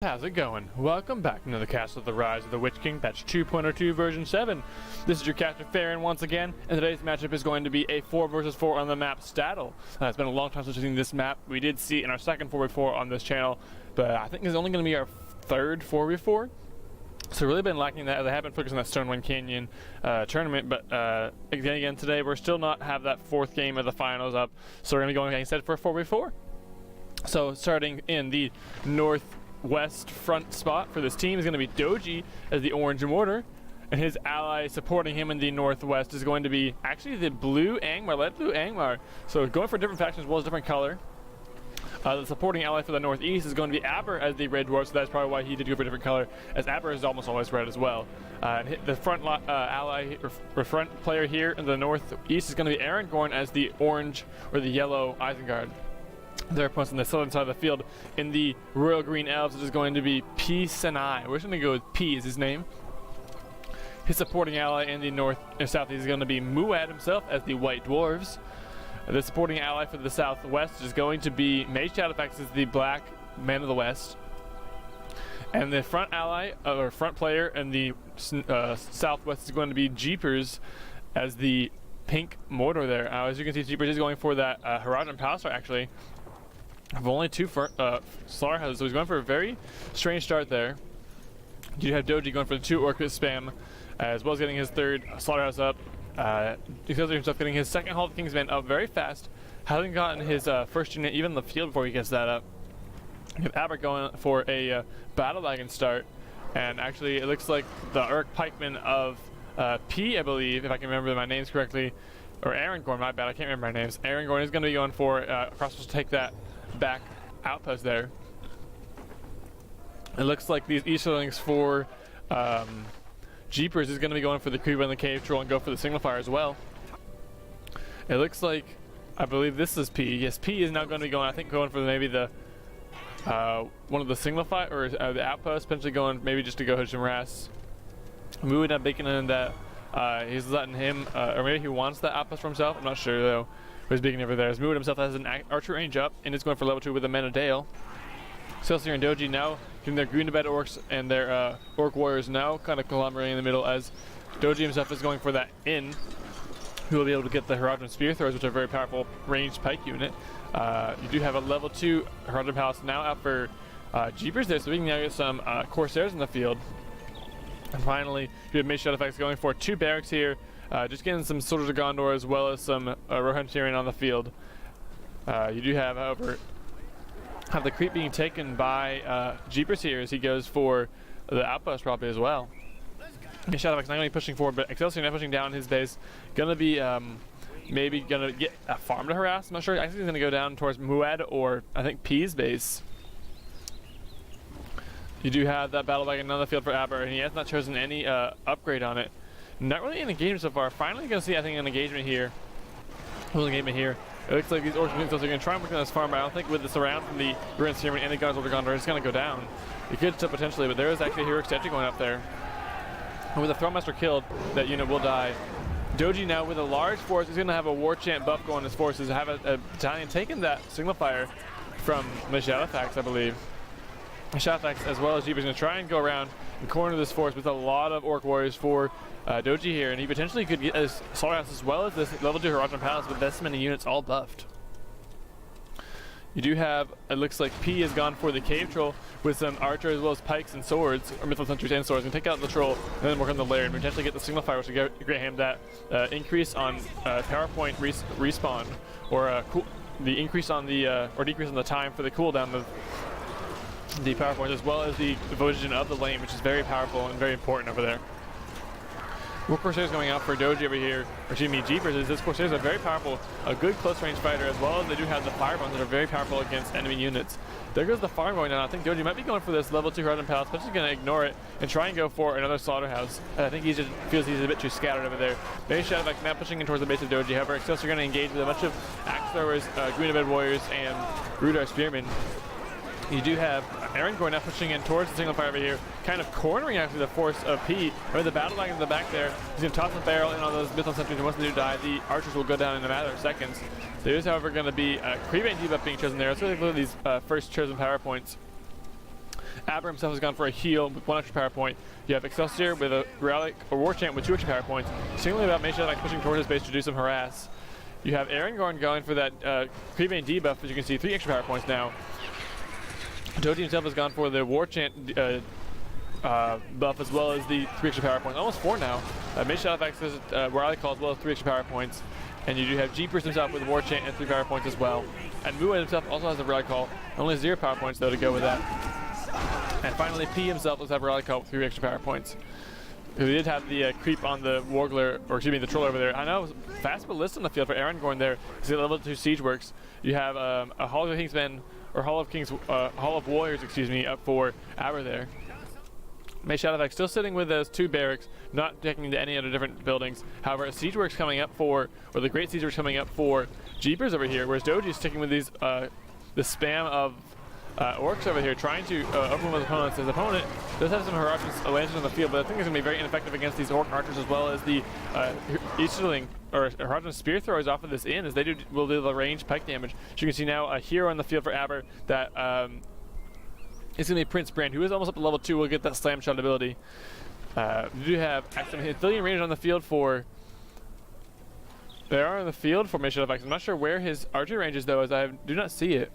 How's it going? Welcome back to another cast of the Rise of the Witch King, patch 2.02 version 7. This is your Captain Farron once again, and today's matchup is going to be a 4 versus 4 on the map Staddle. It's been a long time since we've seen this map. We did see it in our second 4v4 on this channel, but I think it's only going to be our third 4v4. So really been lacking that. They have been focused on that Stonewind Canyon tournament, but again today we're still not have that fourth game of the finals up, so we're going to be going instead for a 4v4. So starting in the northwest front spot for this team is going to be Dogi as the orange Mordor, and his ally supporting him in the northwest is going to be actually the blue Angmar, light blue Angmar. So going for different factions as well as different color. The supporting ally for the northeast is going to be Ab3r as the red dwarf, so that's probably why he did go for a different color, as Ab3r is almost always red as well. The front ally or front player here in the northeast is going to be Arongorn as the orange or the yellow Isengard. Their opponents on the southern side of the field in the royal green elves is going to be Sanai. We're just going to go with P as his name. His supporting ally in the north and southeast is going to be Muadd himself as the white dwarves. The supporting ally for the southwest is going to be MayShadowFax as the black man of the west. And the front ally or front player in the southwest is going to be JeePers as the pink Mordor there. As you can see, JeePers is going for that Horizon Palace actually. Of only two slaughterhouses, so he's going for a very strange start there. You have Dogi going for the 2 orc spam, as well as getting his third slaughterhouse up. Excelsior himself getting his second Hall of Kingsman up very fast. Hasn't gotten his first unit even in the field before he gets that up. You have Ab3r going for a battle wagon start, and actually it looks like the Urk pikeman of PEA, I believe, if I can remember my names correctly, or Arongorn, my bad, I can't remember my names. Arongorn is going to be going for crossbows to take that back outpost there. It looks like these Easterlings for JeePers is going to be going for the creep and the cave troll and go for the signal fire as well. It looks like, I believe this is P. Yes, P is now going to be going, I think, going for maybe the one of the signal fire or the outpost, potentially going maybe just to go hit some rats. Muadd not baking in that he's letting him, or maybe he wants that outpost for himself. I'm not sure though. But he's beginning over there. As Muadd himself has an archer range up and is going for level 2 with a Men of Dale. Excelsior and Dogi now getting their green to bed orcs and their orc warriors now kind of conglomerating in the middle, as Dogi himself is going for that inn, who will be able to get the Horizon Spear Throwers, which are a very powerful ranged pike unit. You do have a level 2 Horizon Palace now out for JeePers there, so we can now get some Corsairs in the field. And finally, you have MayShadowFax going for 2 barracks here, just getting some Soldiers of Gondor as well as some Rohirrim on the field. You do have, however, the creep being taken by JeePers here as he goes for the outpost probably as well. MayShadowFax not going to be pushing forward, but Excelsior now pushing down his base. Going to be maybe going to get a farm to harass. I'm not sure. I think he's going to go down towards Muadd or I think P's base. You do have that battle wagon on the field for Ab3r, and he has not chosen any upgrade on it. Not really an engagement so far. Finally going to see, I think, an engagement here. It looks like these orcs are going to try and work on this farm, but I don't think with the surround from the Ruined Spearman and the Guards of Gondor, it's going to go down. It could still potentially, but there is actually a heroic statue going up there. And with the Thrallmaster killed, that unit will die. Dogi now with a large force is going to have a war chant buff going on his forces. Have a battalion taking that signal fire from MayShadowFax, I believe. MayShadowFax as well as JeePers going to try and go around and corner this force with a lot of orc warriors for Dogi here, and he potentially could get his slaughterhouse as well as this level 2 Horizon Palace with this many units all buffed. You do have, it looks like P has gone for the cave troll with some archers as well as pikes and swords, or mythical sentries and swords. Going to take out the troll and then work on the lair and potentially get the signal fire, which will grant him that increase on power point respawn, or the increase on the or decrease on the time for the cooldown of the power points, as well as the devotion of the lane, which is very powerful and very important over there. What Corsairs going out for Dogi over here, or excuse me, JeePers, is this Corsairs are very powerful, a good close range fighter, as well as they do have the firebombs that are very powerful against enemy units. There goes the farm going down. I think Dogi might be going for this level 2 Horizon Palace, but he's going to ignore it and try and go for another slaughterhouse. And I think he just feels he's a bit too scattered over there. MayShadowFax now pushing in towards the base of Dogi. However, Excelsior going to engage with a bunch of axe throwers, green to bed warriors, and Rudar spearmen. You do have Arongorn now pushing in towards the single fire over here, kind of cornering actually the force of P. With the battle wagon in the back there, he's going to toss the barrel in on those mythical sentries, and once they do die, the archers will go down in a matter of seconds. There is, however, going to be a creep and debuff being chosen there. Let's really look at these first chosen power points. Ab3r himself has gone for a heal with 1 extra power point. You have Excelsior with a Relic or War Chant with 2 extra power points. Singly about MayShadow pushing towards his base to do some harass. You have Arongorn going for that Creeping debuff, as you can see, 3 extra power points now. Dogi himself has gone for the War Chant buff as well as the 3 extra power points. Almost 4 now. MayShadowFax has Relic Call as well as 3 extra power points. And you do have JeePers himself with War Chant and 3 power points as well. And Muadd himself also has a Relic Call, only 0 power points though to go with that. And finally, PEA himself does have a Relic Call with 3 extra power points. We did have the creep on the Wargler, or excuse me, the troll over there. I know, fast ballista on the field for Arongorn there. He's got level 2 siege works. You have a Hall of Kingsmen, or Hall of Warriors, excuse me, up for Ab3r there. MayShadowFax still sitting with those 2 barracks, not taking into any other different buildings. However, a siege works coming up for, or the great siege works coming up for JeePers over here, whereas Dogi is sticking with these, the spam of orcs over here, trying to overwhelm his opponents. His opponent does have some Haradrim lances on the field, but I think it's going to be very ineffective against these orc archers as well as the Easterling or Haradrim spear throwers off of this inn, as they will do the range pike damage. So you can see now a hero on the field for Ab3r that it's going to be Prince Brand, who is almost up to level 2, will get that slam shot ability. We do have actually Athelian Rangers on the field for... They are on the field for MayShadowFax. I'm not sure where his archery range is though, as I do not see it.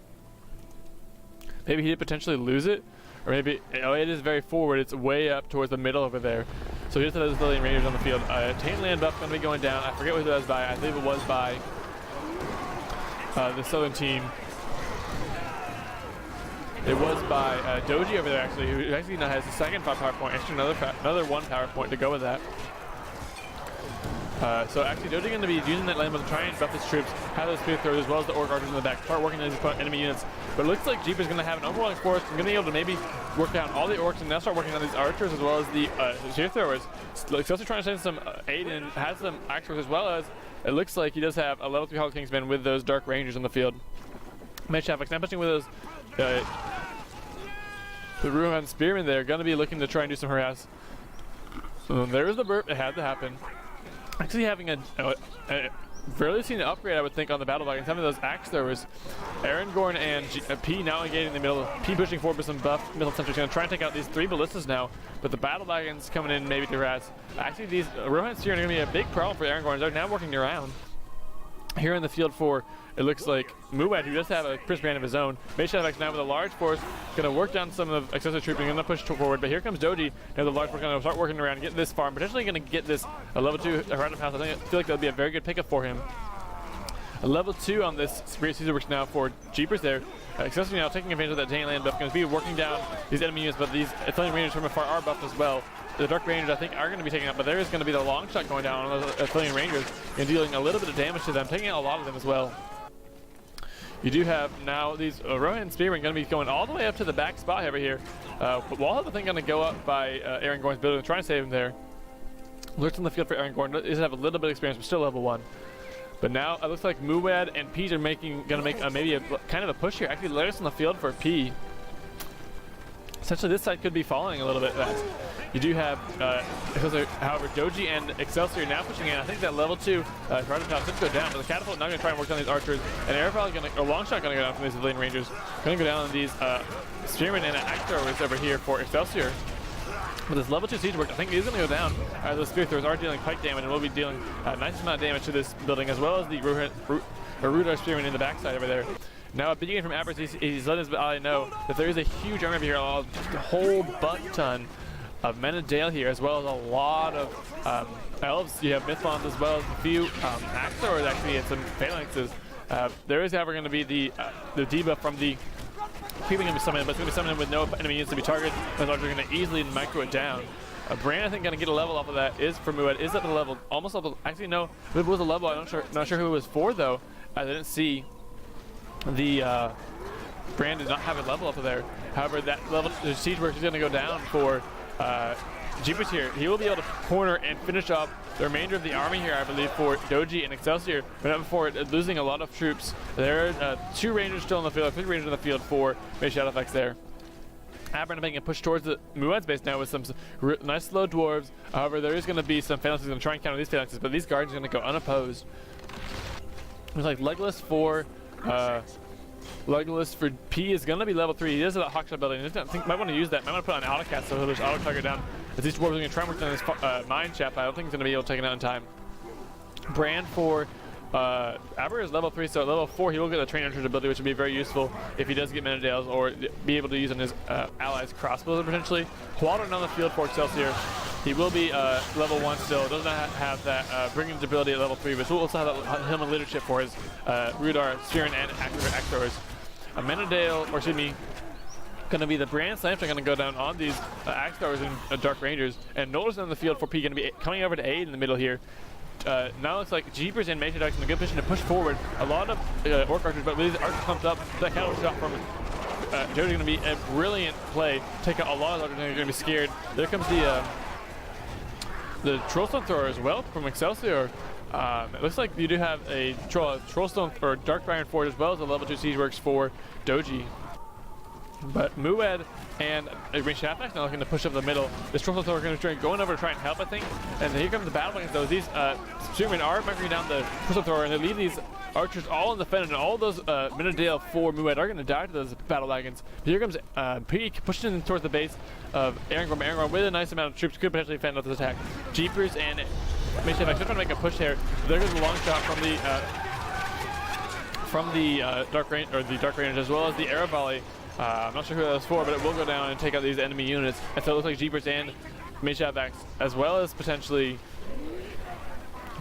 Maybe he did potentially lose it, or maybe, oh, it is very forward. It's way up towards the middle over there. So he just has Athelian Rangers on the field. Taint Land buff going to be going down. I forget what it was by. I believe it was by the southern team. It was by Dogi over there, actually, who actually now has the second 5 power point, extra another 1 power point to go with that. So actually, Dogi going to be using that land to try and buff his troops, have those spear throwers as well as the orc archers in the back, start working on these enemy units. But it looks like JeePers is going to have an overwhelming force and going to be able to maybe work down all the orcs and now start working on these archers as well as the spear throwers. He's also trying to send some aid and has some axes as well as it looks like he does have a level 3 Hall of Kingsman with those dark rangers on the field. MayShadowFax now pushing with those the Rohan Spearmen there, going to be looking to try and do some harass. So there's the burp, it had to happen. Actually having a fairly seen an upgrade, I would think, on the battle wagons. Having those axe throwers. Arongorn and PEA now engaging in the middle. PEA pushing forward with some buff middle sentries. Going to try and take out these 3 ballistas now, but the battle wagons coming in maybe to harass. Actually, these Rohan Spearmen are going to be a big problem for Arongorn. They're now working around. Here in the field for, it looks like Muadd, who does have a Prince Brand of his own. MayShadowFax now with a large force, going to work down some of the excessive trooping, going to push forward. But here comes Dogi, now the large force going to start working around, get this far, and potentially going to get this a level 2 Haradrim house. I feel like that would be a very good pickup for him. A level 2 on this Great Caesar works now for JeePers there. Excelsior now taking advantage of that Taint Land buff, going to be working down these enemy units, but these Athelian Rangers from afar are buffed as well. The Dark Rangers, I think, are going to be taken out, but there is going to be the long shot going down on those Athelian Rangers and dealing a little bit of damage to them, taking out a lot of them as well. You do have now these Rohan Spearmen going to be going all the way up to the back spot over here. But Wall, I think, going to go up by Arongorn's building and try and save him there. Lurks on the field for Arongorn. Does have a little bit of experience, but still level 1. But now it looks like Muadd and PEA are going to make maybe a kind of a push here. Actually, Lurks on the field for PEA. Essentially, this side could be falling a little bit fast. You do have, however, Dogi and Excelsior now pushing in. I think that level 2 Haradrim house should go down, but the catapult now going to try and work on these archers, and Air probably going to, or long shot going to go down from these Athelian Rangers. Going to go down on these Spearmen and axe throwers over here for Excelsior. But this level 2 siege work, I think, is going to go down. Those spear throwers are dealing pike damage and will be dealing a nice amount of damage to this building, as well as the Rudar Spearmen in the backside over there. Now, a big game from Ab3r, he's letting his ally know that there is a huge army over here, just a whole butt-ton of men of Dale here, as well as a lot of elves. You have Mythmons as well as a few axe throwers actually, and some phalanxes. There is, however, going to be the debuff from the creeping going to be summoned, but it's going to be summoned with no enemy units to be targeted. The larger are going to easily micro it down. Brand, I think, going to get a level off of that is for Muadd. Is at the level, almost level. Actually, no, it was a level. I'm not sure who it was for though. I didn't see the Brand did not have a level up there. However, that level, the siege work is going to go down for JeePers here. He will be able to corner and finish off the remainder of the army here, I believe, for Dogi and Excelsior. But not before losing a lot of troops. There are 2 rangers still in the field, 3 rangers in the field for MayShadowFax there. Ab3r making a push towards the Muadd's base now with some nice slow dwarves. However, there is going to be some phalanxes going to try and counter these phalanxes, but these guards are going to go unopposed. It's like Legolas for Legolas for P is going to be level 3. He does have that hawk shot ability. I think might want to use that. Might want to put on auto cast so he'll just auto target down. As these dwarves are going to try and work down this mine shaft, but I don't think he's going to be able to take it out in time. Brand for Ab3r is level 3, so at level 4 he will get a train entrance ability, which would be very useful if he does get Menadales or be able to use on his allies' crossbows potentially. Hualdron on the field for Excelsior. He will be level 1 still. Does not have that bringing ability at level 3, but will also have that helmet leadership for his Rudar, Spearin, and Actors. A Menadale, or excuse me, going to be the brand slamps are going to go down on these Axstars and Dark Rangers, and Noldor's on the field for P, going to be coming over to aid in the middle here. Now it looks like JeePers and MayShadow in a good position to push forward. A lot of Orc archers, but with these archers pumped up, that cattle shot from Dogi's going to be a brilliant play. Take out a lot of archers, they're going to be scared. There comes the Trollstone thrower as well from Excelsior. It looks like you do have a Trollstone or Dark Iron Forge as well as a level 2 siege works for Dogi. But Muadd and MayShadowFax now looking to push up the middle. This Trollstone thrower going to going over to try and help, I think. And then here comes the battle against those. These Spearmen are migrating down the Trollstone thrower, and they leave these archers all in the fence, and all those Menadale for Muadd are going to die to those battle wagons. But here comes PEA pushing in towards the base of Arongorn. Arongorn with a nice amount of troops could potentially fend off this attack. JeePers and MayShadowFax just trying to make a push here. There goes a long shot from the Dark Rangers as well as the arrow volley. I'm not sure who that was for, but it will go down and take out these enemy units. And so it looks like JeePers and MayShadowFax, as well as potentially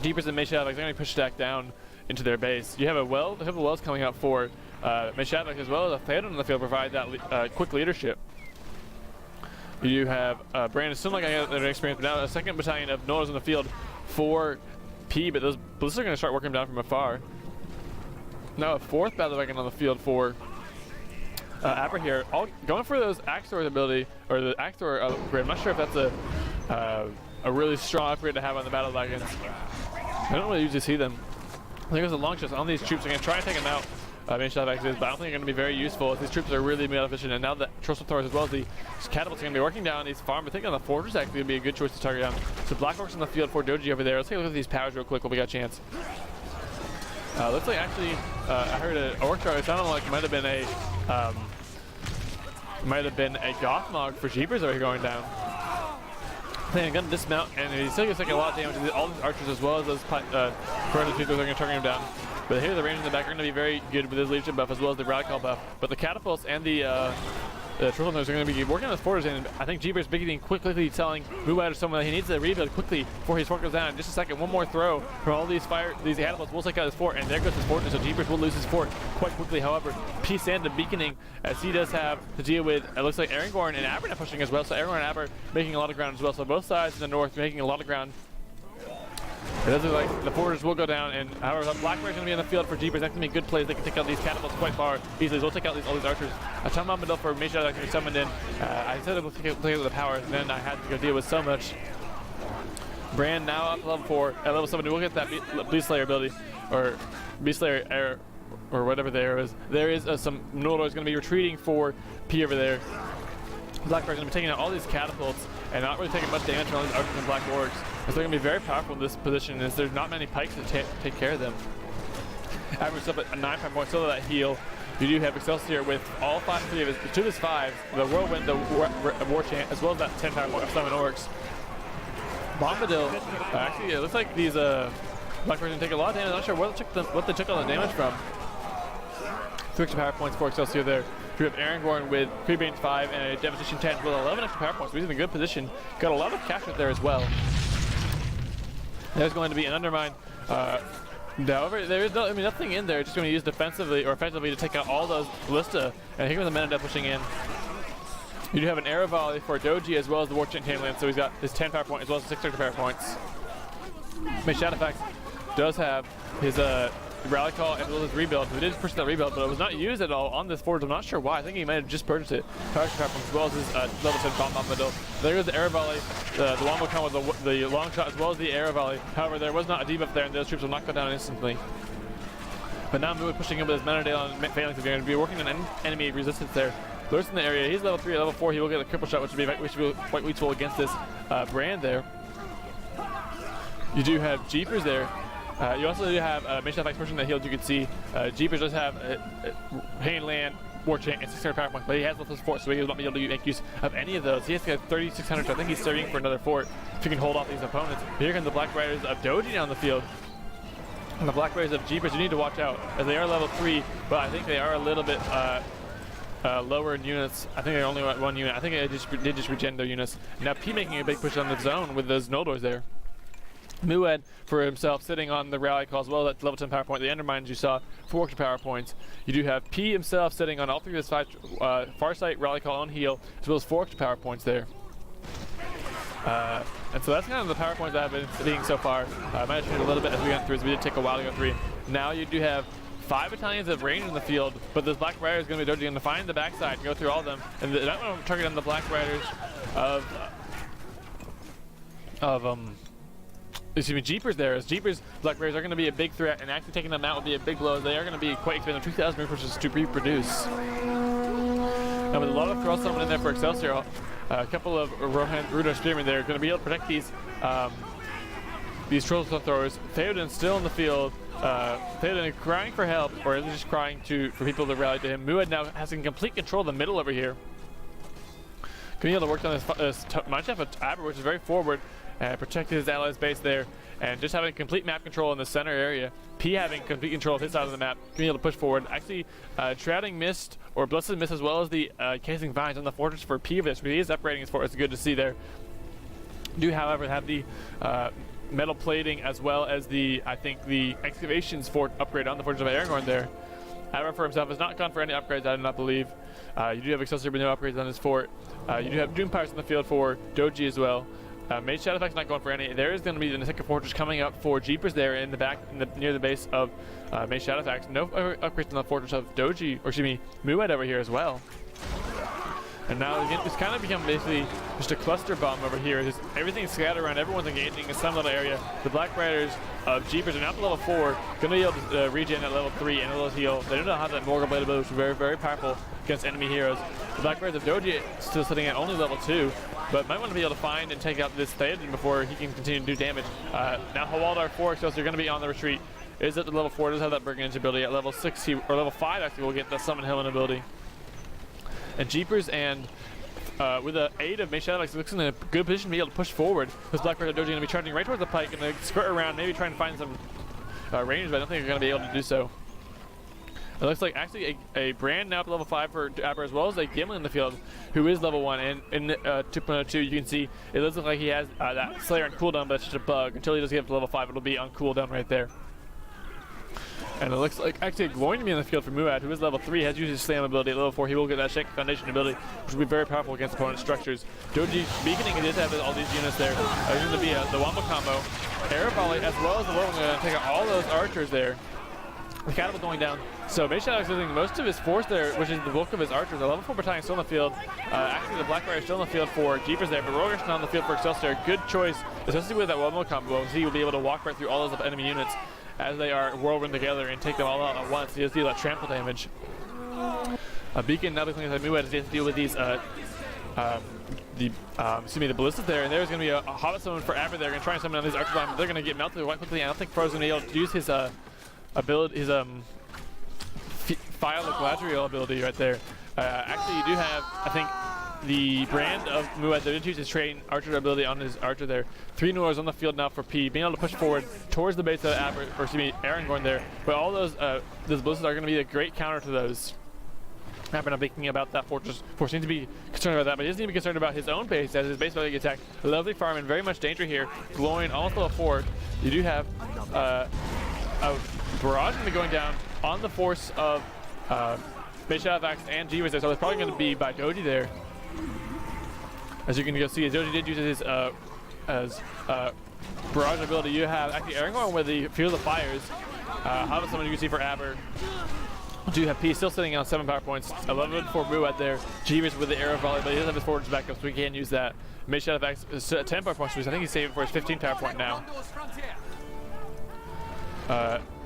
JeePers and MayShadowFax, are going to push stack down into their base. You have a wells coming up for MayShadowFax, as well as a phaeron on the field to provide that quick leadership. You have Brandon still not going to get that experience, but now a second battalion of Noldors in the field for P, but those ballistics are going to start working down from afar. Now a fourth battle wagon on the field for Ab3r here, all going for those Axtor ability, or the Axtor upgrade. I'm not sure if that's a really strong upgrade to have on the battle wagons. I don't really usually see them. I think there's a long shot on these troops. They're going to try and take them out. MayShadowFax is, but I don't think they're going to be very useful. These troops are really melee efficient, and now the Trollstone throwers as well as the catapults are going to be working down these farms. I think on the fortress actually going to be a good choice to target down. So Black Orcs on the field for Dogi over there. Let's take a look at these powers real quick while we got a chance. Looks like actually I heard an orc chart. It sounded like it might have been a Gothmog for JeePers over here going down. Then going to dismount, and he's still going to take a lot of damage to all these archers as well as those Corrupted people are going to target him down. But here the Rangers in the back are going to be very good with his leadership buff as well as the rally call buff. But the catapults and the Trollstone are going to be working on his fortress, and I think JeePers beginning quickly telling Muadd or someone that he needs to rebuild quickly before his fort goes down. In just a second, one more throw from all these catapults will take out his fort, and there goes his fortress. So JeePers will lose his fort quite quickly. However, P Santa beaconing as he does have to deal with. It looks like Arongorn and Ab3r pushing as well. So Arongorn and Ab3r making a lot of ground as well. So both sides in the north making a lot of ground. It does look like the fortress will go down, and however, Black Bear is going to be on the field for JeePers. That's going to be good plays. They can take out these catapults quite far easily. They'll take out all these archers. A ton of Bombadil for MayShadow that can be summoned in. I said it will take out the power, and then I had to go deal with so much. Brand now up to level 4. At level 7, we'll get that Beast Slayer ability, or Beast Slayer air, or whatever there is. There is some Noldor is going to be retreating for P over there. Black Bear is going to be taking out all these catapults and not really taking much damage from all these archers and Black Orcs. So they're going to be very powerful in this position as there's not many pikes to take care of them. Average up at 9 points, still that heal. You do have Excelsior with all 5 of his 2 of his 5, the Whirlwind, the War Chant, as well as that 10 power point of Summon Orcs. Bombadil, actually, it looks like these Black Bears are going to take a lot of damage. I'm not sure what they took all the damage from. 3 extra power points for Excelsior there. We have Arongorn with Creepbane 5 and a Devastation 10 with 11 extra power points. So he's in a good position. Got a lot of capture there as well. There's going to be an Undermine. However, there is nothing in there. Just going to use defensively or offensively to take out all those Ballista. And here comes the Menadale pushing in. You do have an arrow volley for Dogi as well as the War Chant Handland. So he's got his 10 power points as well as 6 extra power points. MayShadowFax does have his rally call and his rebuild. We did push that rebuild, but it was not used at all on this forge. I'm not sure why. I think he might have just purchased it. Power points as well as his level 10 bomb middle. There goes the arrow volley. The longbow count with the long shot as well as the arrow volley. However, there was not a debuff there, and those troops will not go down instantly. But now Muadd pushing in with his Menadale and Phalanx. If you're going to be working on enemy resistance there. Lurks in the area. He's level 3. At level 4, he will get a cripple shot, which should be quite useful against this brand there. You do have JeePers there. You also do have MayShadowFax pushing the heals. You can see JeePers does have Hand Land, War Chant, and 600 power points, but he has left his fort, so he will not be able to make use of any of those. He has to get 3,600, so I think he's serving for another fort if he can hold off these opponents. But here come the Black Riders of Dogi down the field. And the Black Riders of JeePers, you need to watch out, as they are level 3, but I think they are a little bit lower in units. I think they're only at 1 unit. I think they did just regen their units. Now P making a big push on the zone with those Noldors there. Muadd for himself sitting on the rally call as well at level 10 power point. The Undermines you saw, 4 extra power points. You do have P himself sitting on all 3 of his 5 Farsight, rally call, on heal, as well as 4 extra power points there. And so that's kind of the power points that I've been seeing so far. I might have changed a little bit as we went through, as we did take a while to go through. Now you do have 5 battalions of range in the field, but this Black Rider is going to be Dogi going to find the backside and go through all of them. And that one target on the Black Riders excuse me, JeePers there. As JeePers, Black Riders are going to be a big threat, and actually taking them out would be a big blow. They are going to be quite expensive, 2,000 resources to reproduce. Now with a lot of cross summon in there for Excelsior, a couple of Rudolph Spearmen there are going to be able to protect these troll throwers. Theoden still in the field. Theoden crying for help, or at least just crying for people to rally to him. Muadd now has complete control of the middle over here. Going to be able to work on this Mindchef of Ab3r, which is very forward, and protect his allies' base there, and just having complete map control in the center area. P having complete control of his side of the map, being able to push forward. Actually, Shrouding Mist, or Blessed Mist, as well as the Casing Vines on the fortress for P of this. He is upgrading his fortress. It's good to see there. Do, however, have the metal plating as well as the excavations fort upgrade on the fortress of Arongorn there. Ab3r for himself has not gone for any upgrades, I do not believe. You do have Excelsior with no upgrades on his fort. You do have Doom Pirates in the field for Dogi as well. MayShadowFax not going for any. There is going to be the second fortress coming up for JeePers there in the back, near the base of MayShadowFax. No upgrades on the fortress of Dogi, or excuse me, Muadd over here as well. And now again, it's kind of become basically just a cluster bomb over here. Everything's scattered around, everyone's engaging in some little area. The Black Riders of JeePers are now at level 4, going to be able to regen at level 3 and a little heal. They do not have that Mordor blade ability, which is very, very powerful against enemy heroes. The Black Riders of Dogi still sitting at only level 2, but might want to be able to find and take out this Theoden before he can continue to do damage. Now Hawaldar 4 Excelsior are going to be on the retreat. Is at the level 4, does have that Brigand ability. At level 6, or level 5 actually, will get the Summon Helmet ability. And JeePers and with the aid of MayShadowFax, looks in a good position to be able to push forward. This Black Rider Dogi going to be charging right towards the pike and they skirt around, maybe try and find some range, but I don't think they're going to be able to do so. It looks like actually a Brand now up to level 5 for Ab3r, as well as a Gimli in the field, who is level 1. And in 2.02, you can see it does look like he has that Slayer on cooldown, but it's just a bug. Until he does get up to level 5, it'll be on cooldown right there. And it looks like actually going to be in the field for Muadd, who is level 3, has used his Slam ability at level 4. He will get that Shake Foundation ability, which will be very powerful against opponent structures. Dogi beaconing, he does have all these units there. There's going to be the Wombo combo, Arrow Volley, as well as the Whirlwind, going to take out all those archers there. The Catapult going down. So MayShadow is using most of his force there, which is the bulk of his archers. The level 4 battalion still in the field. Actually, the Black Rider is still in the field for JeePers there, but Roger's on the field for Excelsior. Good choice, especially with that Wombo combo. He will be able to walk right through all those enemy units as they are whirlwind together and take them all out at once. He does deal that trample damage. Beacon now becoming like Muadd has to deal with these the ballistas there, and there's going to be a Hobbit summon for Ab3r. They're going to try and summon on these archers, but they're going to get melted quite quickly. And I don't think Fro's going to be able to use his ability, his File of Galadriel ability right there. Actually, you do have, I think, the Brand of Muadd that did use his train archer ability on his archer there. 3 Noors on the field now for P, being able to push forward towards the base of Ab3r, or excuse me, Arongorn there. But all those ballistas are going to be a great counter to those. Ab3r not thinking about that fortress. Forcing to be concerned about that, but he doesn't even be concerned about his own base as his base about to get attacked. A lovely farm in very much danger here. Glowing almost level 4. You do have a barrage going to be going down on the force of MayShadowFax and JeePers there, so it's probably going to be by Dogi there. As you can go see, Dogi did use his barrage ability. You have actually Arongorn with the Field of Fires. How about someone you can see for Ab3r? Do you have P still sitting on 7 power points, 11 for Muadd there. JeePers with the Arrow Volley, but he doesn't have his forwards back up, so we can't use that. MayShadowFax is at 10 power points, which I think he's saving for his 15 power point now.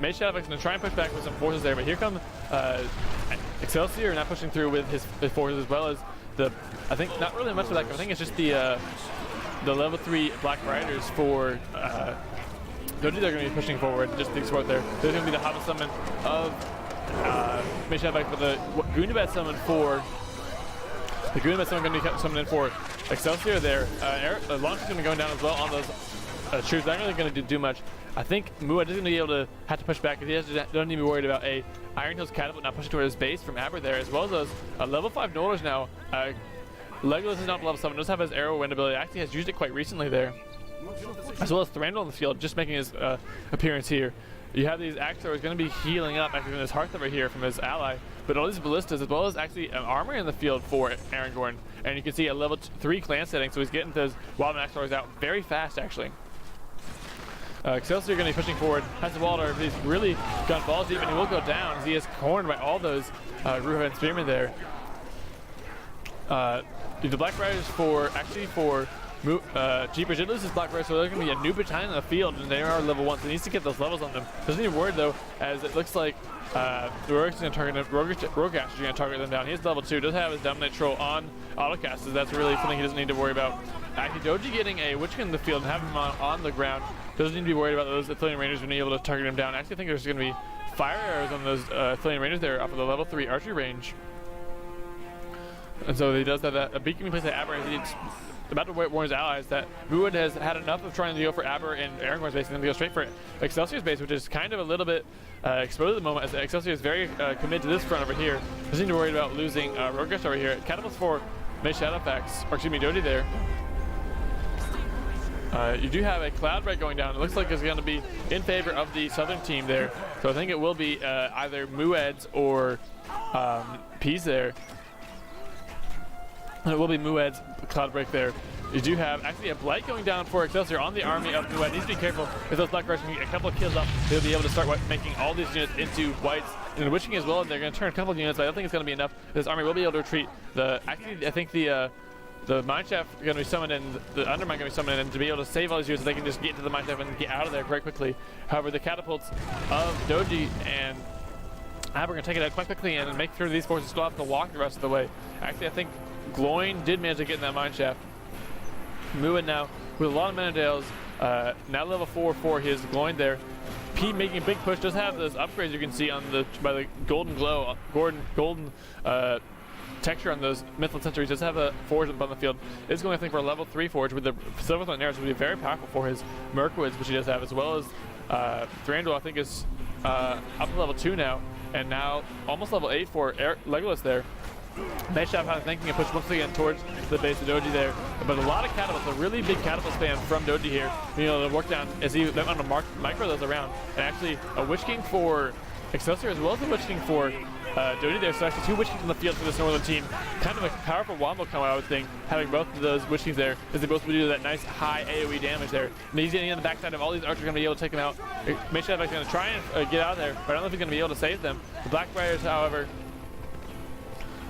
MayShadowFax is going to try and push back with some forces there, but here come Excelsior not pushing through with his forces, as well as I think not really much of that. I think it's just the level 3 Black Riders for Dogi they're going to be pushing forward just to support there. There's going to be the Hobbit summon of MayShadowFax, but the Goonabad summon for the Goonabad summon going to be summoned in for Excelsior there. Launch is going to be going down as well on those troops. Not really going to do much. I think Muadd is going to be able to have to push back because he doesn't need to be worried about a Iron Hills catapult now pushing toward his base from Ab3r there, as well as those level 5 Noldors now. Legolas is not level 7, does have his arrow wind ability, actually has used it quite recently there. As well as Thranduil on the field, just making his appearance here. You have these Axor is going to be healing up after this Hearth over here from his ally, but all these ballistas as well as actually an armor in the field for Arongorn, and you can see a level 3 clan setting, so he's getting those Wildman Axors out very fast actually. Excelsior going to be pushing forward. Has the Waldor, he's really gone balls deep and he will go down as he is cornered by all those Ruha and Spearmen there. The Black Riders for JeePers did lose his Black Riders, so there's going to be a new battalion in the field and they are level 1, so he needs to get those levels on them. Doesn't need a word though, as it looks like the Rogue is going to target them. Roguecaster is going to target them down. He's level 2, does have his Dominate Troll on autocast, so that's really something he doesn't need to worry about. Actually, Dogi getting a Witch King in the field and having him on the ground doesn't need to be worried about those Athenian Rangers being able to target him down. Actually, I think there's going to be fire arrows on those Athenian Rangers there off of the level 3 archery range. And so he does have that. A beacon place at Ab3r. He's about to warn his allies that Muadd has had enough of trying to go for Ab3r and Arongorn's base and then to go straight for Excelsior's base, which is kind of a little bit exposed at the moment, as Excelsior is very committed to this front over here. Doesn't need to worry about losing Roguecaster over here. Catapults for MayShadowFax, or excuse me, Dogi there. You do have a cloud break going down. It looks like it's going to be in favor of the southern team there. So I think it will be either Muadd's or PEA's there. And it will be Muadd's cloud break there. You do have actually a blight going down for Excelsior on the army of Muadd. Needs to be careful if those Black Riders can get a couple of kills up. They'll be able to start making all these units into whites and the Witch King as well. And they're going to turn a couple of units, but I don't think it's going to be enough. This army will be able to retreat. Actually, I think the Mineshaft are going to be summoned and the Undermine going to be summoned and to be able to save all these units so they can just get to the Mineshaft and get out of there quite quickly. However, the catapults of Dogi and Ab3r are going to take it out quite quickly and make sure these forces still have to walk the rest of the way. Actually, I think Gloin did manage to get in that Mineshaft. Muadd now with a lot of Menadales, now level 4 for his Gloin there. P making a big push, does have those upgrades you can see on by the golden glow, golden texture on those Mythical Centuries. Does have a forge on the field. Is going, I think, for a level 3 forge with the Silverthorn arrows, would be very powerful for his Mirkwoods, which he does have, as well as Thranduil, I think, is up to level 2 now, and now almost level 8 for Legolas there. MayShadowFax thinking a push once again towards the base of Dogi there, but a lot of catapults, a really big catapult spam from Dogi here, being able to work down as he went on to micro those around, and actually a Witch King for Excelsior as well as a Witch King for Dogi there. So actually 2 Witch Kings in the field for this northern team. Kind of a powerful wombo combo, I would think, having both of those Witch Kings there, as they both would do that nice high AoE damage there. And he's getting on the backside of all these archers, going to be able to take them out. MayShadowFax is going to try and get out of there, but I don't know if he's going to be able to save them. The Black Riders, however,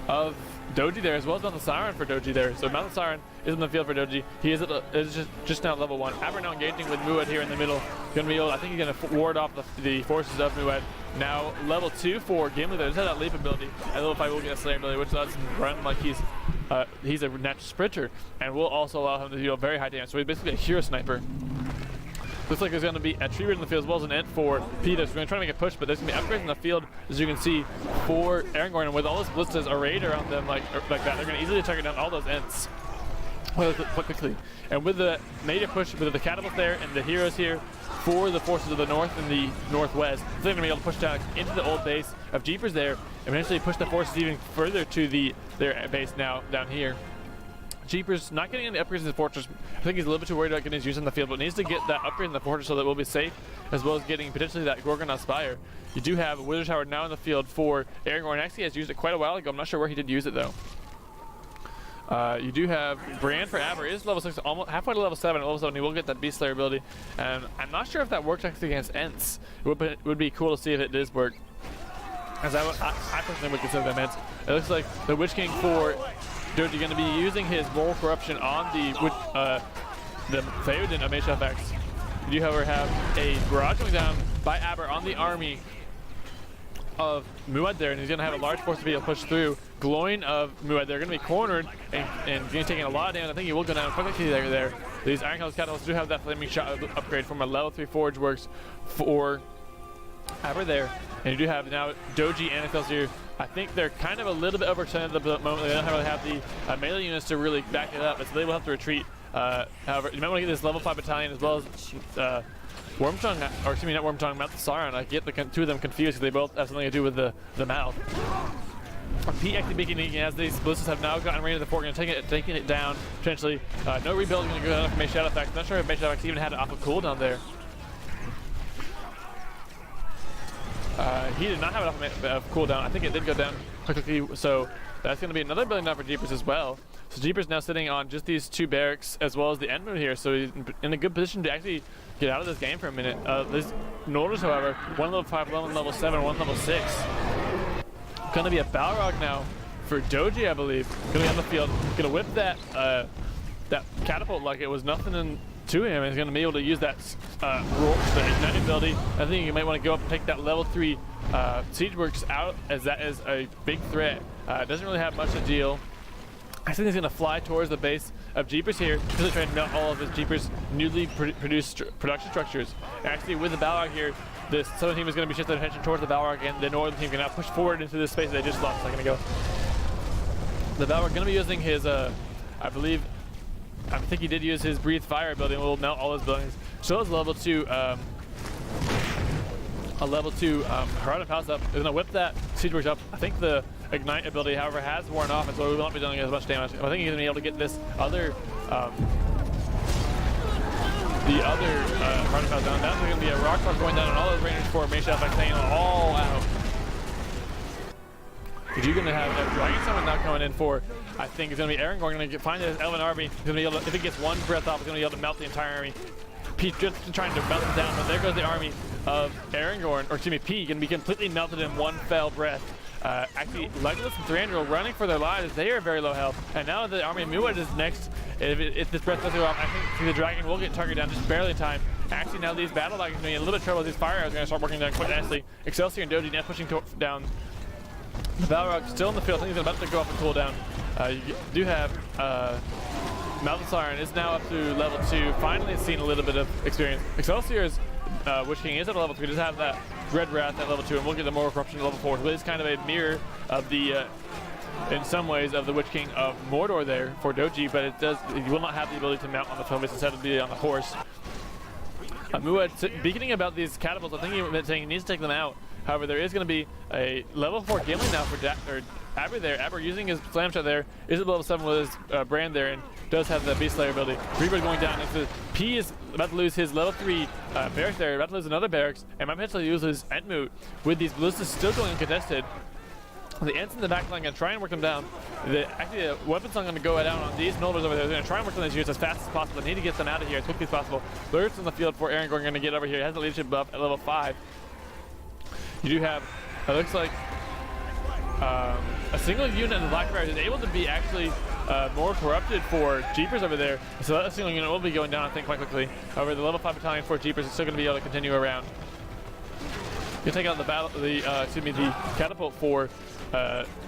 of Dogi there, as well as Mount the Siren for Dogi there. So Mount the Siren is in the field for Dogi. He is just now level 1. Ab3r now engaging with Muadd here in the middle. Going to be able, I think he's going to ward off the forces of Muadd. Now level 2 for Gimli there. Does have that leap ability. At level 5 will get a Slayer ability, which lets him run like he's a natural sprinter, and will also allow him to deal very high damage. So he's basically a hero sniper. Looks like there's going to be a tree rid in the field as well as an ent for PEA. We're going to try to make a push, but there's going to be upgrades in the field, as you can see, for Arongorn. And with all those ballistas arrayed around them like that, they're going to easily target down all those ents quite quickly. And with the native push, with the catapult there and the heroes here for the forces of the north and the northwest, they're going to be able to push down into the old base of JeePers there, and eventually push the forces even further to their base now down here. JeePers not getting any upgrades in the fortress. I think he's a little bit too worried about getting his use in the field, but needs to get that upgrade in the fortress so that we'll be safe, as well as getting potentially that Gorgon Spire. You do have Wither Tower now in the field for Arongorn. Actually has used it quite a while ago. I'm not sure where he did use it though. You do have Brand for Ab3r. Is level 6, almost halfway to level 7. At level 7 he will get that Beast Slayer ability, and I'm not sure if that works actually against Ents. It would be cool to see if it does work, as I personally would consider them Ents. It looks like the Witch King for Dogi going to be using his Moral Corruption on the Theoden of MayShadowFax. You do, however, have a barrage going down by Ab3r on the army of Muadd there, and he's going to have a large force to be able to push through. Glowing of Muadd, they're going to be cornered and taking a lot of damage. I think he will go down quickly there. These Iron Catapults do have that flaming shot upgrade from a level 3 Forge Works for Ab3r there. And you do have now Dogi and Excelsior. I think they're kind of a little bit overextended at the moment. They don't really have the melee units to really back it up, so they will have to retreat. However, you might want to get this level 5 battalion as well as Wormtongue, or excuse me, not Wormtongue, Mouth Sauron. I get the two of them confused because they both have something to do with the mouth. PEA actually beginning as these ballistas have now gotten ready to the fort, going to taking it down potentially. No rebuilding going to go down for MayShadowFax. Not sure if MayShadowFax even had it off a cooldown there. He did not have it off a cooldown. I think it did go down quickly, so that's going to be another building down for JeePers as well. So JeePers now sitting on just these 2 barracks as well as the end mode here, so he's in a good position to actually get out of this game for a minute. This Nordors, however, one level 5, one level 7, one level 6. Going to be a Balrog now for Dogi, I believe. Going to be on the field, going to whip that that catapult like it was nothing to him. He's going to be able to use that the igniting ability. I think you might want to go up and take that level 3 Siege Works out, as that is a big threat. Doesn't really have much to deal. I think he's going to fly towards the base of JeePers here because they're trying to melt all of his JeePers newly produced production structures. Actually, with the Balrog here, the southern team is going to be shifting their attention towards the Balrog, and the northern team can now push forward into this space they just lost a second ago. The Balrog going to be using his, I think he did use his Breathe Fire ability, and will melt all his buildings. So is level 2, a level 2 Harada Palace up. Is going to whip that Siege Works up. I think the Ignite ability, however, has worn off, and so we will not be doing as much damage. I think he's going to be able to get this other, Harada Palace down. That's going to be a rock slide going down on all those rangers for MayShadowFax staying all out. You're going to have Dragon Summon now coming in for, I think it's going to be Arongorn going to find his Elven army. He's going to be able to, if he gets one breath off, he's going to be able to melt the entire army. P just trying to melt it down, but there goes the army of Arongorn, or excuse me, P can be completely melted in one fell breath. Actually, Legolas and Thranduil running for their lives. They are very low health, and now the army of Muadd is next. If this breath does go off, I think the dragon will get targeted down just barely in time. Actually, now these battle dragons are going to be a little bit of trouble. These fire arrows are going to start working down quite nicely. Excelsior and Dogi now pushing down. The Balrog still in the field. I think he's about to go off and cool down. You do have Mouth Sauron is now up to level 2. Finally seen a little bit of experience. Excelsior's Witch King is at a level 3. Does have that Red Wrath at level 2, and we'll get the Moral Corruption at level 4. But it's kind of a mirror of the, in some ways, of the Witch King of Mordor there for Dogi, but you will not have the ability to mount on the Thomas, instead of be on the horse. Muadd, beginning about these catapults, I think he was saying he needs to take them out. However, there is going to be a level 4 gambling now for Ab3r there. Ab3r using his Slam Shot there, is at level 7 with his brand there, and does have the Beast Slayer ability. Reaper going down. P is about to lose his level 3 barracks there, about to lose another barracks, and might potentially lose his Entmoot with these ballistas still going uncontested. The Ents in the back line are going to try and work them down. Actually, the weapons are going to go down on these Noldors over there. They're going to try and work on these units as fast as possible. They need to get them out of here as quickly as possible. Lurks in the field for Arongorn going to get over here. He has a leadership buff at level 5. You do have, it looks like, a single unit in the PEA is able to be actually more corrupted for JeePers over there. So that single unit will be going down, I think, quite quickly. However, the level 5 battalion for JeePers is still going to be able to continue around. You take out the the catapult for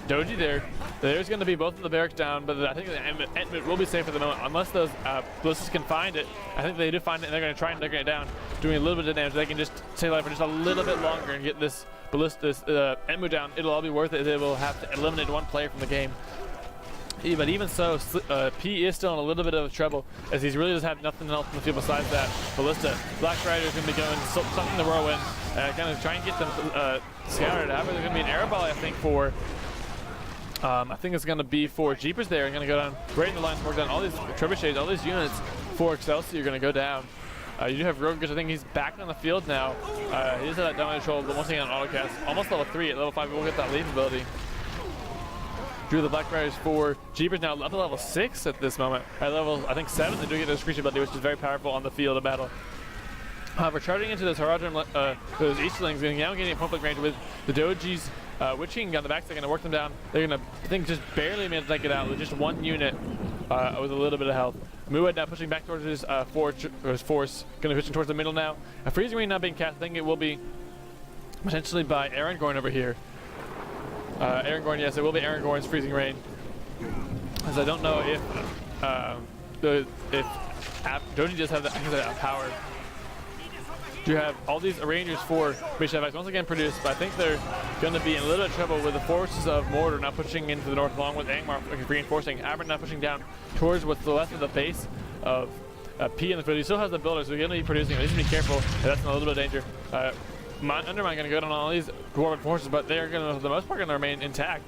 Dogi there. There's going to be both of the barracks down, but I think the Entmoot will be safe for the moment, unless those ballistas can find it. I think they do find it, and they're going to try and decorate it down, doing a little bit of damage. They can just stay alive for just a little bit longer and get this Entmoot down. It'll all be worth it. They will have to eliminate one player from the game. But even so, P is still in a little bit of trouble, as he really does have nothing else in the field besides that ballista. Black Rider is going to be going something the whirlwind, kind of try and get them scouted. However, there's going to be an arrow volley, I think, for I think it's going to be for JeePers there. Going to go down right in the lines, work down all these trebuchets, all these units for Excelsior are going to go down. You do have Rogush. I think he's back on the field now. He does have that dominant control, but once again on autocast, almost level 3. At level 5, we'll get that lead ability. Drew the Black Riders for JeePers now up to level 6 at this moment. At level, I think 7, they do get their screech ability, which is very powerful on the field of battle. However, charging into those Haradrim, those Easterlings, now getting a point-blank range with the Dogi's Witch King on the back. They're going to work them down. They're going to, I think, just barely manage to take it out with just one unit with a little bit of health. Muadd now pushing back towards his force, going to push towards the middle now. A freezing ring now being cast. I think it will be potentially by Arongorn over here. Arongorn, yes, it will be Arongorn's Freezing Rain. As I don't know if Dogi does have that power. You have all these Rangers for MayShadowFax once again produced, but I think they're going to be in a little bit of trouble with the forces of Mordor now pushing into the north, along with Angmar reinforcing. Ab3r now pushing down towards what's the left of the base of PEA in the field. He still has the builders, so he's going to be producing. He needs to be careful. That's in a little bit of danger. Undermine going to go down on all these Dwarven forces, but they're going to, for the most part, going to remain intact.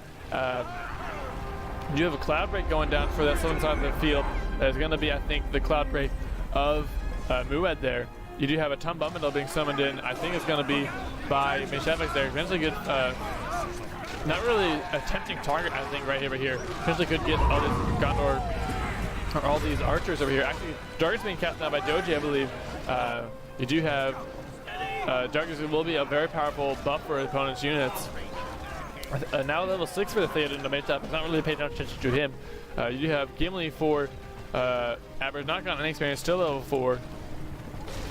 You have a cloud break going down for that southern side of the field. There's going to be, I think, the cloud break of Muadd there. You do have a Tumbumidal being summoned in. I think it's going to be by MayShadowFax there. Eventually good, not really a tempting target, I think, right over here. Eventually could get all this Gondor, or all these archers over here. Actually, Darkness being cast now by Dogi, I believe. You do have Darkness will be a very powerful buff for opponent's units. Now level 6 for the Theoden to MayShadowFax. Not really paying attention to him. You do have Gimli for Ab3r, not gotten any experience, still level 4.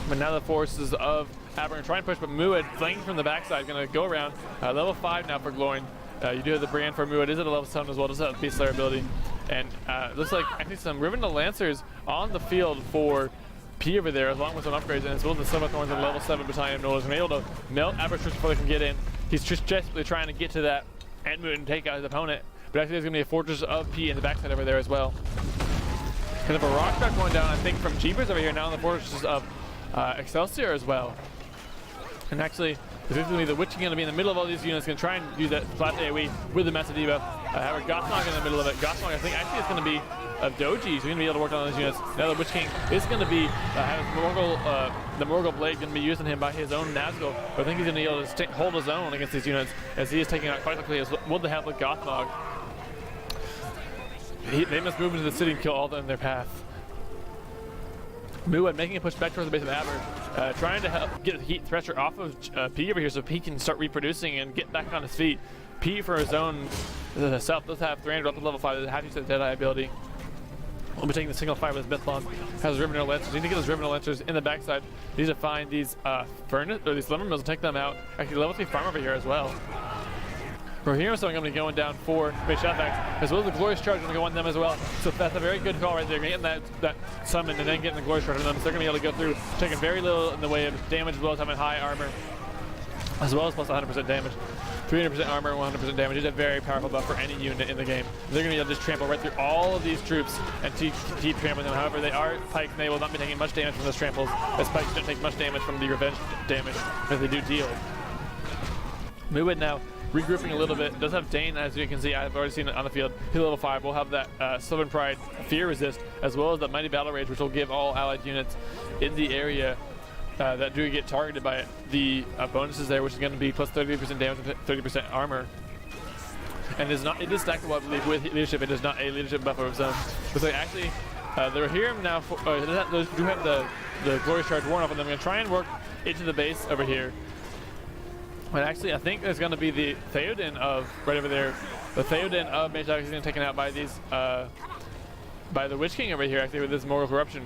But now the forces of Ab3r try and push, but Muadd flanking from the backside, going to go around. Level 5 now for Gloin. You do have the brand for Muadd, is at a level 7 as well, does have the Beast Slayer ability. And looks like actually some Rivendell Lancers on the field for PEA over there, along with some upgrades, and as well as the Silver Thorns and level 7 Battalion of Noldor. Able to melt Ab3r before they can get in. He's just desperately trying to get to that Endmoot and take out his opponent. But actually there's going to be a Fortress of PEA in the backside over there as well. Kind of a rock shot going down, I think, from JeePers over here now in the Fortresses of Excelsior as well. And actually, this is going to be the Witch King going to be in the middle of all these units, going to try and use that flash AoE with the massive debuff. However, Gothmog in the middle of it. Gothmog, I think, actually it's going to be Dogi, so he's going to be able to work on those units. Now the Witch King is going to be, the Morgul Blade going to be using him by his own Nazgul, but I think he's going to be able to hold his own against these units, as he is taking out quite quickly, as well the help with Gothmog. They must move into the city and kill all of them in their path. Muadd making a push back towards the base of Ab3r, trying to help get the heat pressure off of PEA over here so he can start reproducing and get back on his feet. PEA for his own self does have 300 up to level 5, has to set Deadeye ability. We'll be taking the single fire with his Mythlon. Has Rivendell Lancers. You need to get those Rivendell Lancers in the backside. He needs to find these furnace or these lumber mills and take them out. Actually, level 3 farm over here as well. We're hearing something going to be going down for MayShadowFax, as well as the Glorious Charge going to go on them as well. So that's a very good call right there. Getting that summon and then getting the Glorious Charge on them. So they're going to be able to go through, taking very little in the way of damage, as well as having high armor, as well as plus 100% damage. 300% armor, 100% damage is a very powerful buff for any unit in the game. They're going to be able to just trample right through all of these troops and keep trampling them. However, they are pikes and they will not be taking much damage from those tramples, as pikes don't take much damage from the revenge damage that they do deal. Muadd now regrouping a little bit. Does have Dane, as you can see. I've already seen it on the field. He's level 5. We'll have that Sylvan Pride Fear Resist, as well as the Mighty Battle Rage, which will give all allied units in the area that do get targeted by the bonuses there, which is going to be plus 30% damage and 30% armor. And it is stackable, I believe, with leadership. It is not a leadership buff of its own. But so actually, they're here now. They do have the Glorious Charge worn off, and I'm going to try and work into the base over here. But actually, I think there's going to be the Theoden of right over there. The Theoden of MayShadowFax is going to be taken out by these, by the Witch King over here, actually, with this Morgul Corruption.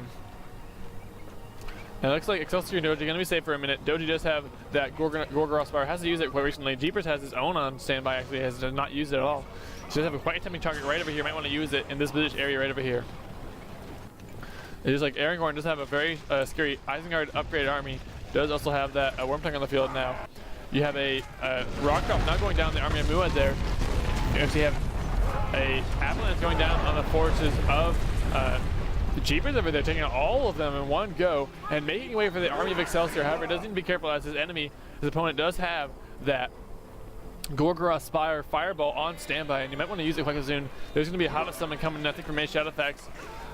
And it looks like Excelsior and Dogi are going to be safe for a minute. Dogi does have that Gorgoroth Spire, has to use it quite recently. JeePers has his own on standby, actually, has not used it at all. So does have a quite tempting target right over here. Might want to use it in this position area right over here. It is like Arongorn does have a very scary Isengard upgraded army. Does also have that Wormtongue on the field now. You have a rock drop now going down the army of Muadd there. You actually have a avalanche going down on the forces of the JeePers over there, taking out all of them in one go and making way for the army of Excelsior. However, it does need to be careful as his opponent does have that Gorgoroth Spire Fireball on standby, and you might want to use it quite soon. There's going to be a Hobbit summon coming, I think, from MayShadowFax,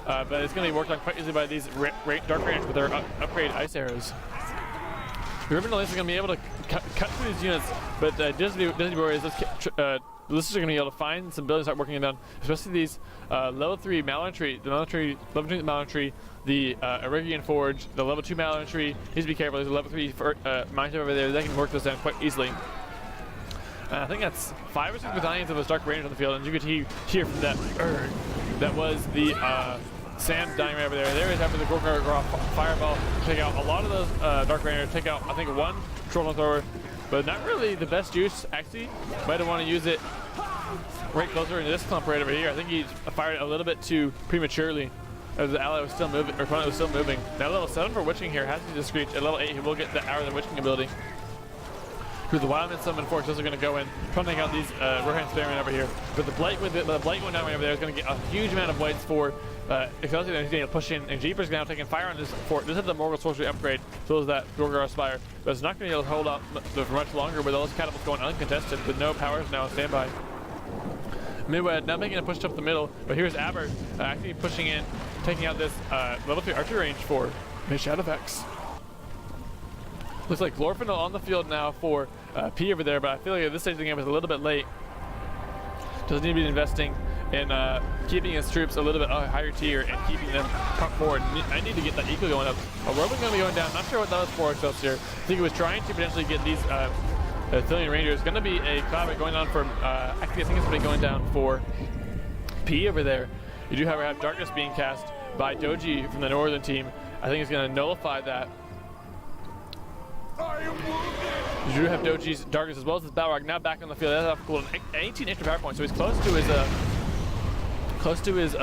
but it's going to be worked on quite easily by these Dark Rangers with their upgrade ice arrows. The Rivendell Lancers are going to be able to cut through these units, but Disney Warriors, the listers are going to be able to find some buildings, start working them down, especially these level 3 Malentry, level 2 Malentry, the Arongorn Forge, the level 2 Malentry. Needs to be careful. There's a level 3 Mineshaft over there. They can work those down quite easily. I think that's 5 or 6 battalions of those Dark Rangers on the field, and you could hear from that that was the Sam dying right over there. There is after the Gorgoroth Fireball. Take out a lot of those Dark Rangers. Take out, I think, one Troll Thrower. but not really the best use. Actually, might have want to use it right closer into this clump right over here. I think he fired a little bit too prematurely as the ally was still moving, or opponent was still moving. Now level 7 for Witch King here has to just screech. At level 8 he will get the Hour of the Witch King ability. With the Wildman Summon Force also going to go in, trying out these Rohan Sparemen over here. But the Blight with the Blight going down right over there is going to get a huge amount of whites for Excelsior, and he's going to push in, and JeePers now taking fire on this fort. This is the Morgul Sorcery upgrade, so is that Dorgar Spire. But it's not going to be able to hold out for much longer with all those catapults going uncontested with no powers now on standby. Muadd now making a push up the middle, but here's Ab3r actually pushing in, taking out this level 3 archery range for MayShadowFax. Looks like Glorfindel on the field now for PEA over there, but I feel like at this stage of the game is a little bit late. Doesn't need to be investing in keeping his troops a little bit higher tier and keeping them pumped forward. I need to get that eco going up. Roman's going to be going down. Not sure what that was for Excelsior. I think it was trying to potentially get these Thillian Rangers. Going to be a combat going on for, actually I think it's going to be going down for PEA over there. You do however have Darkness being cast by Dogi from the Northern team. I think it's going to nullify that. You do have Doji's Darkness as well as his Balrog now back on the field. That's cool. 18 extra power points, so he's close to his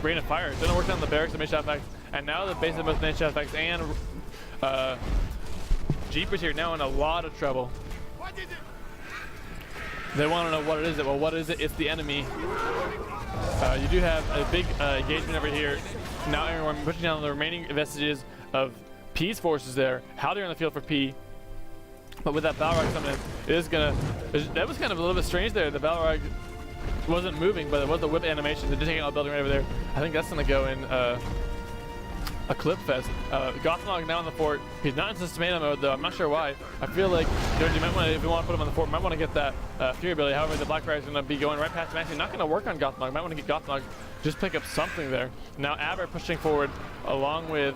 Rain of Fire. It's gonna work down the barracks of MayShadowFax, and now the base of both MayShadowFax and JeePers here now in a lot of trouble. They want to know what it is. Well, what is it? It's the enemy. You do have a big engagement over here. Now everyone pushing down the remaining vestiges of PEA's forces there. Howdy on the field for PEA. But with that Balrog summon, it is gonna. That was kind of a little bit strange there. The Balrog wasn't moving, but it was the whip animation. They're just taking out the building right over there. I think that's gonna go in a clip fest. Gothmog now in the fort. He's not in Systemata mode though. I'm not sure why. I feel like you might want to, if you want to put him on the fort, you might want to get that Fury ability. However, the Blackfire is gonna be going right past him. Actually, not gonna work on Gothmog. Might want to get Gothmog. Just pick up something there. Now Ab3r pushing forward along with.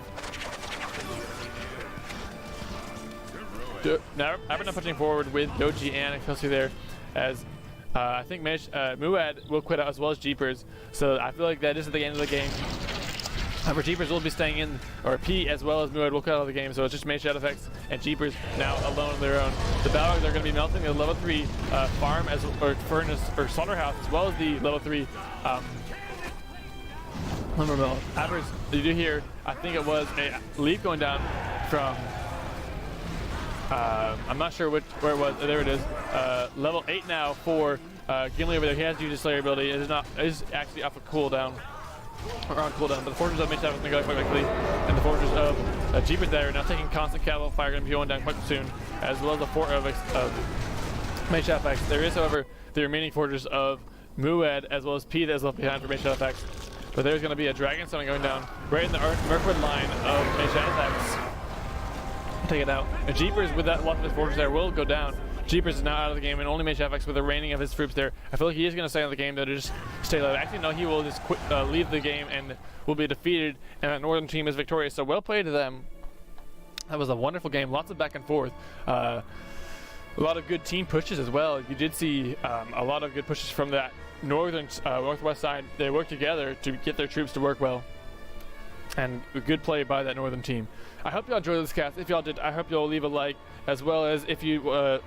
Now Ab3r pushing forward with Dogi and Excelsior there, as I think Muadd will quit out as well as JeePers. So I feel like that is at the end of the game. However, JeePers will be staying in, or PEA as well as Muadd will cut out of the game. So it's just MayShadowFax and JeePers now alone on their own. The Balrogs are going to be melting the level 3 farm or furnace or slaughterhouse as well as the level 3 lumber mill. Ab3r's, you do hear, I think it was a leaf going down from. I'm not sure where it was. There it is. Level 8 now for Gimli over there. He has to use his Slayer ability. It is actually off a cooldown. Or on cooldown. But the Fortress of MayShadowFax is going to go quite quickly. And the Fortress of JeePers there now taking constant capital fire, going to be going down quite soon. As well as the fort of MayShadowFax. There is, however, the remaining Fortress of Muadd as well as PEA that is left behind for MayShadowFax. But there's going to be a Dragon Stone going down right in the Mirkwood line of MayShadowFax. Take it out. And JeePers with that luck of his fortress there will go down. JeePers is now out of the game, and only MayShadowFax with the reigning of his troops there. I feel like he is going to stay on the game though to just stay low. Actually, no, he will just leave the game and will be defeated, and that Northern team is victorious. So well played to them. That was a wonderful game. Lots of back and forth. A lot of good team pushes as well. You did see a lot of good pushes from that northwest side. They worked together to get their troops to work well. And a good play by that Northern team. I hope y'all enjoyed this cast. If y'all did, I hope y'all leave a like, as well as if you what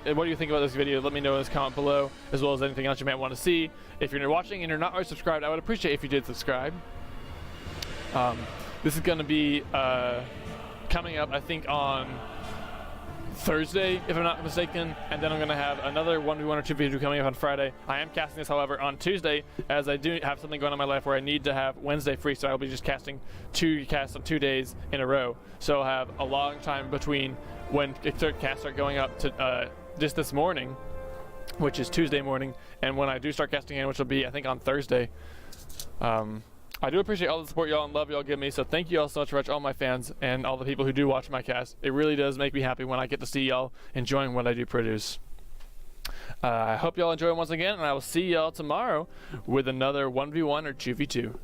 do you think about this video? Let me know in this comment below, as well as anything else you might want to see. If you're watching and you're not already subscribed, I would appreciate if you did subscribe. This is going to be coming up, I think, on Thursday, if I'm not mistaken, and then I'm going to have another 1v1 or 2 video coming up on Friday. I am casting this, however, on Tuesday, as I do have something going on in my life where I need to have Wednesday free, so I'll be just casting 2 casts on 2 days in a row. So I'll have a long time between when third casts are going up to just this morning, which is Tuesday morning, and when I do start casting in, which will be, I think, on Thursday. I do appreciate all the support y'all and love y'all give me, so thank you all so much for watching, all my fans and all the people who do watch my cast. It really does make me happy when I get to see y'all enjoying what I do produce. I hope y'all enjoy it once again, and I will see y'all tomorrow with another 1v1 or 2v2.